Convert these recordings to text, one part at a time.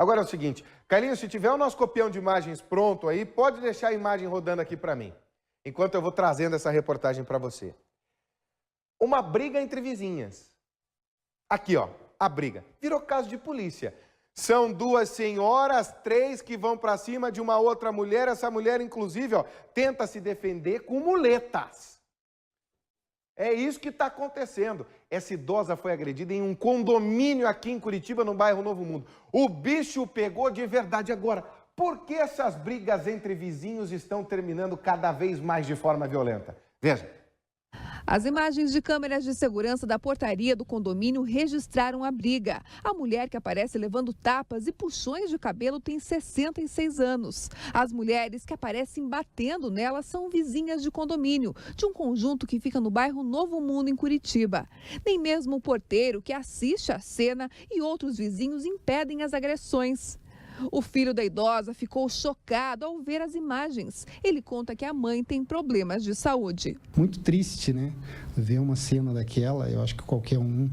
Agora é o seguinte, Carlinhos, se tiver o nosso copião de imagens pronto aí, pode deixar a imagem rodando aqui para mim, enquanto eu vou trazendo essa reportagem para você. Uma briga entre vizinhas. Aqui, ó, a briga. Virou caso de polícia. São duas senhoras, três que vão para cima de uma outra mulher. Essa mulher, inclusive, ó, tenta se defender com muletas. É isso que está acontecendo. Essa idosa foi agredida em um condomínio aqui em Curitiba, no bairro Novo Mundo. O bicho pegou de verdade. Agora, por que essas brigas entre vizinhos estão terminando cada vez mais de forma violenta? Veja. As imagens de câmeras de segurança da portaria do condomínio registraram a briga. A mulher que aparece levando tapas e puxões de cabelo tem 66 anos. As mulheres que aparecem batendo nela são vizinhas de condomínio, de um conjunto que fica no bairro Novo Mundo, em Curitiba. Nem mesmo o porteiro que assiste à cena e outros vizinhos impedem as agressões. O filho da idosa ficou chocado ao ver as imagens. Ele conta que a mãe tem problemas de saúde. Muito triste, né? Ver uma cena daquela, eu acho que qualquer um,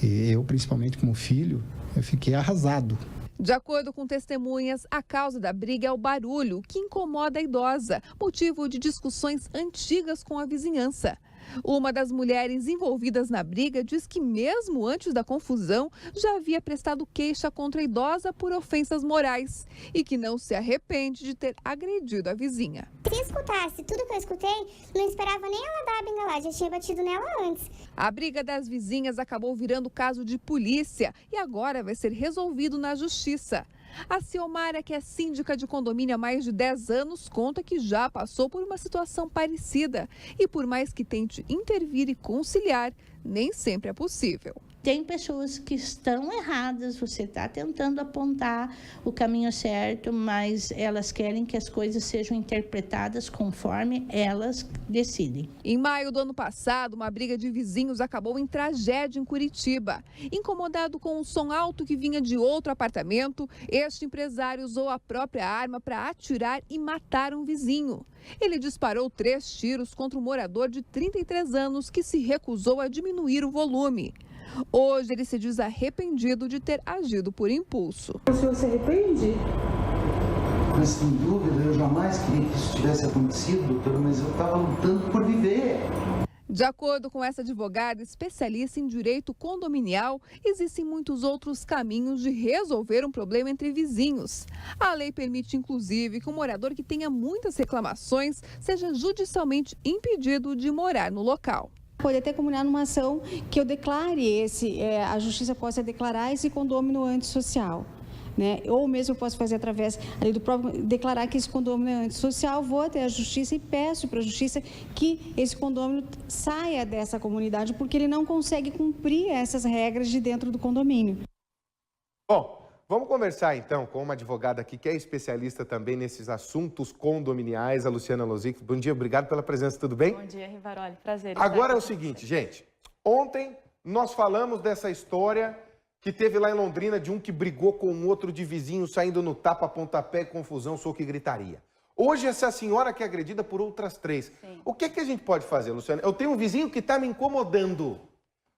eu principalmente como filho, eu fiquei arrasado. De acordo com testemunhas, a causa da briga é o barulho que incomoda a idosa, motivo de discussões antigas com a vizinhança. Uma das mulheres envolvidas na briga diz que mesmo antes da confusão já havia prestado queixa contra a idosa por ofensas morais e que não se arrepende de ter agredido a vizinha. Se escutasse tudo que eu escutei, não esperava nem ela dar a bengala, já tinha batido nela antes. A briga das vizinhas acabou virando caso de polícia e agora vai ser resolvido na justiça. A Ciomara, que é síndica de condomínio há mais de 10 anos, conta que já passou por uma situação parecida. E por mais que tente intervir e conciliar, nem sempre é possível. Tem pessoas que estão erradas, você está tentando apontar o caminho certo, mas elas querem que as coisas sejam interpretadas conforme elas decidem. Em maio do ano passado, uma briga de vizinhos acabou em tragédia em Curitiba. Incomodado com o som alto que vinha de outro apartamento, este empresário usou a própria arma para atirar e matar um vizinho. Ele disparou 3 tiros contra um morador de 33 anos que se recusou a diminuir o volume. Hoje ele se diz arrependido de ter agido por impulso. O senhor se arrepende? Mas sem dúvida, eu jamais queria que isso tivesse acontecido, doutora, mas eu estava lutando por viver. De acordo com essa advogada especialista em direito condominial, existem muitos outros caminhos de resolver um problema entre vizinhos. A lei permite, inclusive, que um morador que tenha muitas reclamações seja judicialmente impedido de morar no local. Poder ter comunhão numa ação que eu declare a justiça possa declarar esse condômino antissocial. Né? Ou mesmo eu posso fazer através ali do próprio, declarar que esse condômino é antissocial, vou até a justiça e peço para a justiça que esse condômino saia dessa comunidade, porque ele não consegue cumprir essas regras de dentro do condomínio. Bom, vamos conversar então com uma advogada aqui que é especialista também nesses assuntos condominiais, a Luciana Lozic. Bom dia, obrigado pela presença, tudo bem? Bom dia, Rivaroli, prazer. Agora é o seguinte, gente, ontem nós falamos dessa história que teve lá em Londrina de um que brigou com um outro de vizinho, saindo no tapa, pontapé, confusão, soco e gritaria. Hoje essa senhora que é agredida por outras 3. Sim. O que a gente pode fazer, Luciana? Eu tenho um vizinho que está me incomodando.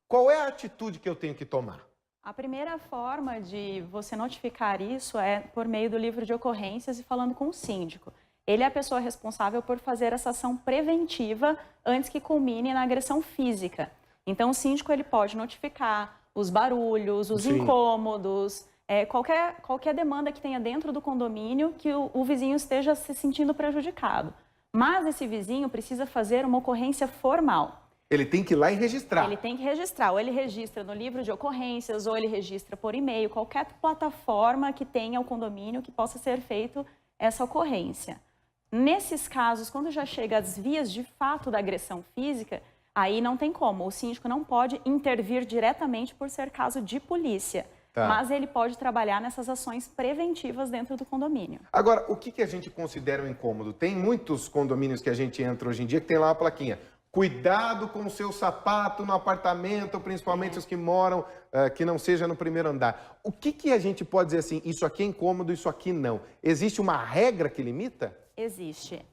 Qual é a atitude que eu tenho que tomar? A primeira forma de você notificar isso é por meio do livro de ocorrências e falando com o síndico. Ele é a pessoa responsável por fazer essa ação preventiva antes que culmine na agressão física. Então o síndico ele pode notificar os barulhos, os incômodos, qualquer demanda que tenha dentro do condomínio que o vizinho esteja se sentindo prejudicado. Mas esse vizinho precisa fazer uma ocorrência formal. Ele tem que ir lá e registrar. Ele tem que registrar, ou ele registra no livro de ocorrências, ou ele registra por e-mail, qualquer plataforma que tenha o condomínio que possa ser feito essa ocorrência. Nesses casos, quando já chega às vias de fato da agressão física, aí não tem como, o síndico não pode intervir diretamente por ser caso de polícia, mas ele pode trabalhar nessas ações preventivas dentro do condomínio. Agora, o que a gente considera um incômodo? Tem muitos condomínios que a gente entra hoje em dia que tem lá uma plaquinha. Cuidado com o seu sapato no apartamento, principalmente os que moram, que não seja no primeiro andar. O que a gente pode dizer assim, isso aqui é incômodo, isso aqui não? Existe uma regra que limita? Existe.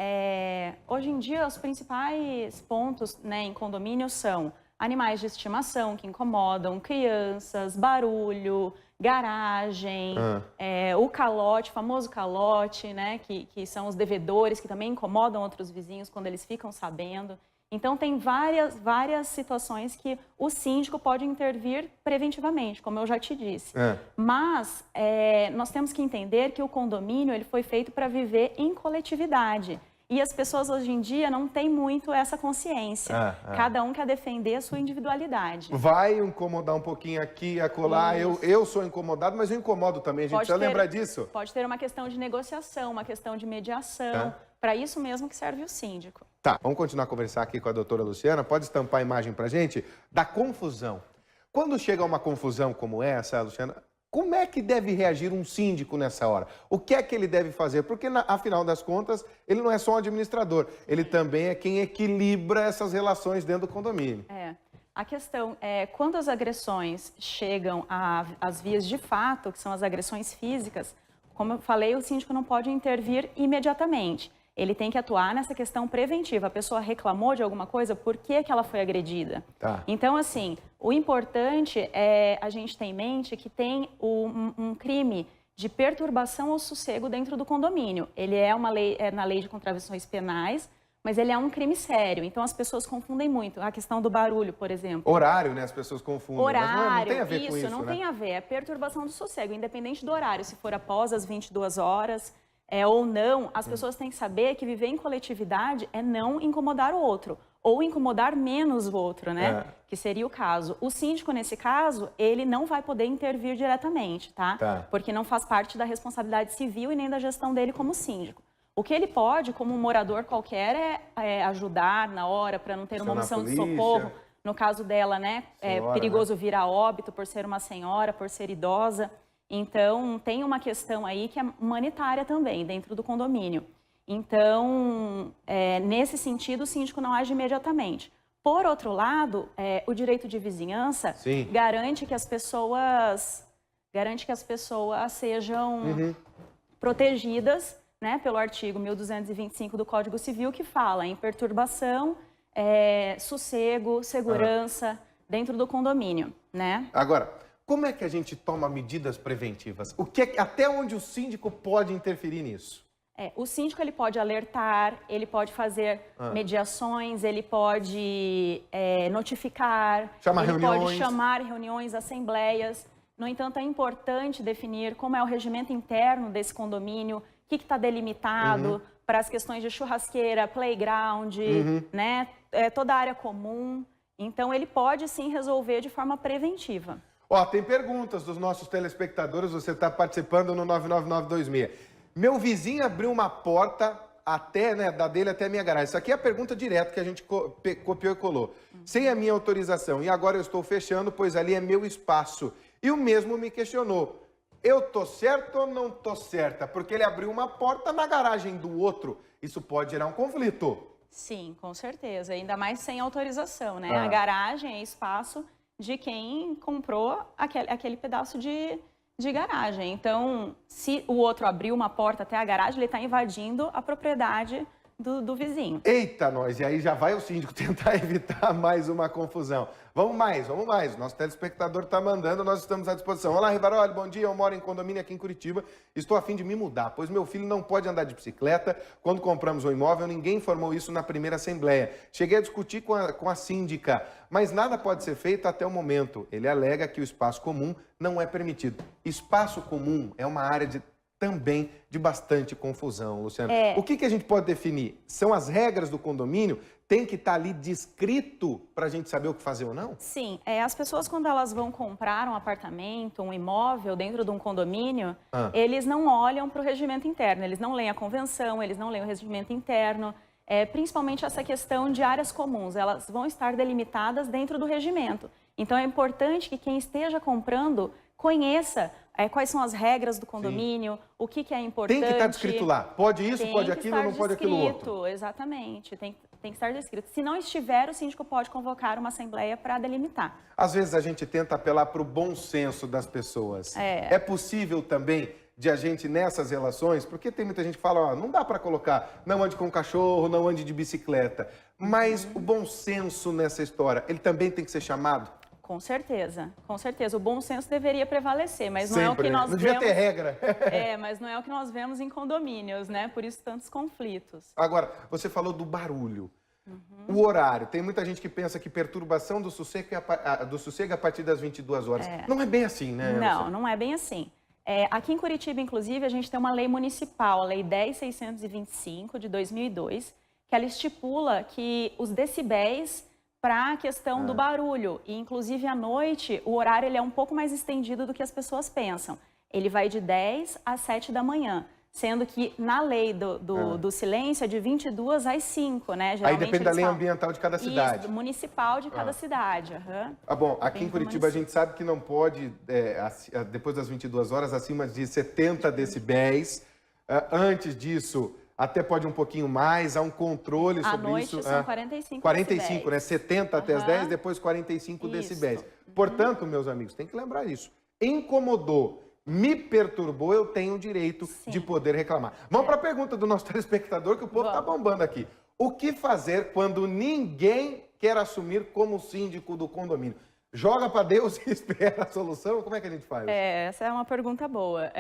Hoje em dia, os principais pontos, né, em condomínio são animais de estimação que incomodam, crianças, barulho, garagem, o calote, o famoso calote, né, que são os devedores que também incomodam outros vizinhos quando eles ficam sabendo. Então, tem várias situações que o síndico pode intervir preventivamente, como eu já te disse. Mas nós temos que entender que o condomínio ele foi feito para viver em coletividade. E as pessoas hoje em dia não têm muito essa consciência. Cada um quer defender a sua individualidade. Vai incomodar um pouquinho aqui, acolá. Eu sou incomodado, mas eu incomodo também. A gente precisa lembrar disso. Pode ter uma questão de negociação, uma questão de mediação. Para isso mesmo que serve o síndico. Tá, vamos continuar a conversar aqui com a doutora Luciana. Pode estampar a imagem pra gente da confusão. Quando chega uma confusão como essa, Luciana, como é que deve reagir um síndico nessa hora? O que é que ele deve fazer? Porque, afinal das contas, ele não é só um administrador. Ele também é quem equilibra essas relações dentro do condomínio. A questão é, quando as agressões chegam às vias de fato, que são as agressões físicas, como eu falei, o síndico não pode intervir imediatamente. Ele tem que atuar nessa questão preventiva. A pessoa reclamou de alguma coisa, por que ela foi agredida? Então, assim, o importante é a gente ter em mente que tem um crime de perturbação ao sossego dentro do condomínio. Ele é uma lei, na lei de contravenções penais, mas ele é um crime sério. Então, as pessoas confundem muito. A questão do barulho, por exemplo. Horário, né? As pessoas confundem. Horário, mas não tem a ver com isso, não né? tem a ver. É perturbação do sossego, independente do horário. Se for após as 22 horas... ou não, as pessoas têm que saber que viver em coletividade é não incomodar o outro, ou incomodar menos o outro, né? Que seria o caso. O síndico, nesse caso, ele não vai poder intervir diretamente, tá? Porque não faz parte da responsabilidade civil e nem da gestão dele como síndico. O que ele pode, como um morador qualquer, é ajudar na hora para não ter uma omissão de socorro. No caso dela, né? É perigoso vir a óbito por ser uma senhora, por ser idosa. Então, tem uma questão aí que é humanitária também, dentro do condomínio. Então, nesse sentido, o síndico não age imediatamente. Por outro lado, o direito de vizinhança garante que as pessoas sejam protegidas, né, pelo artigo 1225 do Código Civil, que fala em perturbação, sossego, segurança dentro do condomínio, né? Agora, como é que a gente toma medidas preventivas? Até onde o síndico pode interferir nisso? O síndico ele pode alertar, ele pode fazer mediações, ele pode notificar, pode chamar reuniões, assembleias. No entanto, é importante definir como é o regimento interno desse condomínio, o que está delimitado para as questões de churrasqueira, playground, né? Toda a área comum. Então, ele pode sim resolver de forma preventiva. Tem perguntas dos nossos telespectadores, você está participando no 99926. Meu vizinho abriu uma porta da dele até a minha garagem. Isso aqui é a pergunta direta que a gente copiou e colou. Sem a minha autorização. E agora eu estou fechando, pois ali é meu espaço. E o mesmo me questionou. Eu tô certo ou não tô certa? Porque ele abriu uma porta na garagem do outro. Isso pode gerar um conflito. Sim, com certeza. Ainda mais sem autorização, né? A garagem é espaço de quem comprou aquele pedaço de garagem. Então, se o outro abriu uma porta até a garagem, ele está invadindo a propriedade do vizinho. Eita, nós! E aí já vai o síndico tentar evitar mais uma confusão. Vamos mais. Nosso telespectador está mandando, nós estamos à disposição. Olá, Rivaroli, bom dia. Eu moro em condomínio aqui em Curitiba. Estou a fim de me mudar, pois meu filho não pode andar de bicicleta. Quando compramos o imóvel, ninguém informou isso na primeira assembleia. Cheguei a discutir com a síndica, mas nada pode ser feito até o momento. Ele alega que o espaço comum não é permitido. Espaço comum é uma área também de bastante confusão, Luciana. O que a gente pode definir? São as regras do condomínio? Tem que estar ali descrito para a gente saber o que fazer ou não? Sim. As pessoas, quando elas vão comprar um apartamento, um imóvel dentro de um condomínio, eles não olham para o regimento interno, eles não leem a convenção, eles não leem o regimento interno. Principalmente essa questão de áreas comuns, elas vão estar delimitadas dentro do regimento. Então, é importante que quem esteja comprando conheça quais são as regras do condomínio, o que é importante. Tem que estar descrito lá. Pode isso, pode aquilo, não pode aquilo outro. Exatamente. Tem que estar descrito. Se não estiver, o síndico pode convocar uma assembleia para delimitar. Às vezes a gente tenta apelar para o bom senso das pessoas. É possível também de a gente nessas relações, porque tem muita gente que fala, ó, não dá para colocar, não ande com cachorro, não ande de bicicleta, mas o bom senso nessa história, ele também tem que ser chamado? Com certeza, com certeza. O bom senso deveria prevalecer, mas não é o que Sempre, nós não vemos. devia ter regra. Mas não é o que nós vemos em condomínios, né? Por isso tantos conflitos. Agora, você falou do barulho. O horário. Tem muita gente que pensa que perturbação do sossego é a partir das 22 horas. Não é bem assim, né? Não, não é bem assim. Aqui em Curitiba, inclusive, a gente tem uma lei municipal, a Lei 10.625, de 2002, que ela estipula que os decibéis para a questão do barulho. E, inclusive, à noite, o horário ele é um pouco mais estendido do que as pessoas pensam. Ele vai de 10 às 7 da manhã. Sendo que na lei do silêncio é de 22 às 5, né? Aí depende da lei ambiental de cada cidade. Isso, municipal de cada cidade. Bom, aqui em Curitiba a gente sabe que não pode, depois das 22 horas, acima de 70 decibéis. Antes disso, até pode um pouquinho mais, há um controle sobre isso. À noite são 45 45, né? 70 até as 10, depois 45 decibéis. Portanto, meus amigos, tem que lembrar isso. Incomodou, me perturbou, eu tenho o direito de poder reclamar. Vamos para a pergunta do nosso telespectador, que o povo está bombando aqui. O que fazer quando ninguém quer assumir como síndico do condomínio? Joga para Deus e espera a solução? Como é que a gente faz? Essa é uma pergunta boa.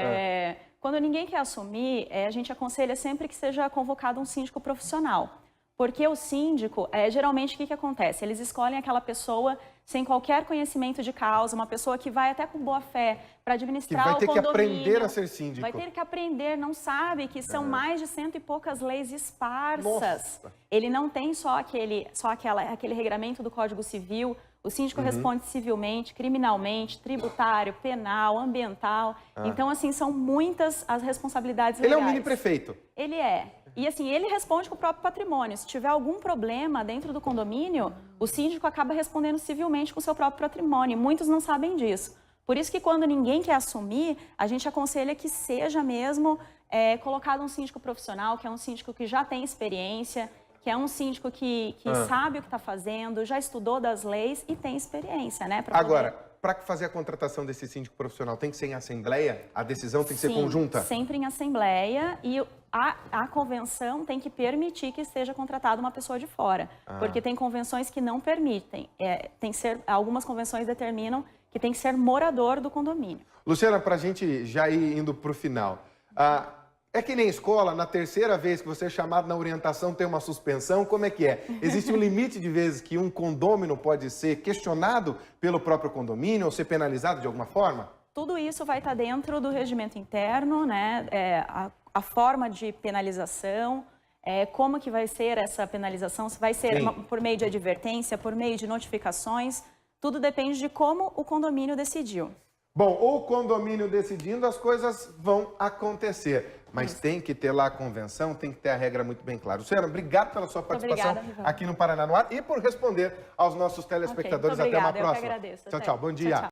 Quando ninguém quer assumir, a gente aconselha sempre que seja convocado um síndico profissional. Porque o síndico, geralmente, o que acontece? Eles escolhem aquela pessoa sem qualquer conhecimento de causa, uma pessoa que vai até com boa fé para administrar o condomínio. Que vai ter que aprender a ser síndico. Vai ter que aprender, não sabe que são mais de 100 e poucas leis esparsas. Nossa. Ele não tem só aquele regramento do Código Civil. O síndico responde civilmente, criminalmente, tributário, penal, ambiental. Então, assim, são muitas as responsabilidades legais. Ele é um mini prefeito. Ele é. E assim, ele responde com o próprio patrimônio. Se tiver algum problema dentro do condomínio, o síndico acaba respondendo civilmente com o seu próprio patrimônio. Muitos não sabem disso. Por isso que quando ninguém quer assumir, a gente aconselha que seja mesmo colocado um síndico profissional, que é um síndico que já tem experiência, que é um síndico que sabe o que está fazendo, já estudou das leis e tem experiência, né? Agora, para fazer a contratação desse síndico profissional, tem que ser em assembleia? A decisão tem que ser conjunta? Sempre em assembleia e a convenção tem que permitir que seja contratada uma pessoa de fora. Porque tem convenções que não permitem. Algumas convenções determinam que tem que ser morador do condomínio. Luciana, para a gente já ir indo para o final, é que nem escola, na terceira vez que você é chamado na orientação tem uma suspensão, como é que é? Existe um limite de vezes que um condômino pode ser questionado pelo próprio condomínio ou ser penalizado de alguma forma? Tudo isso vai estar dentro do regimento interno, né? A forma de penalização, como que vai ser essa penalização, se vai ser por meio de advertência, por meio de notificações, tudo depende de como o condomínio decidiu. Bom, o condomínio decidindo, as coisas vão acontecer. Mas tem que ter lá a convenção, tem que ter a regra muito bem clara. Luciana, obrigado pela sua participação aqui no Paraná no Ar e por responder aos nossos telespectadores. Até uma próxima. Eu que agradeço. Tchau, tchau. Bom dia. Tchau, tchau.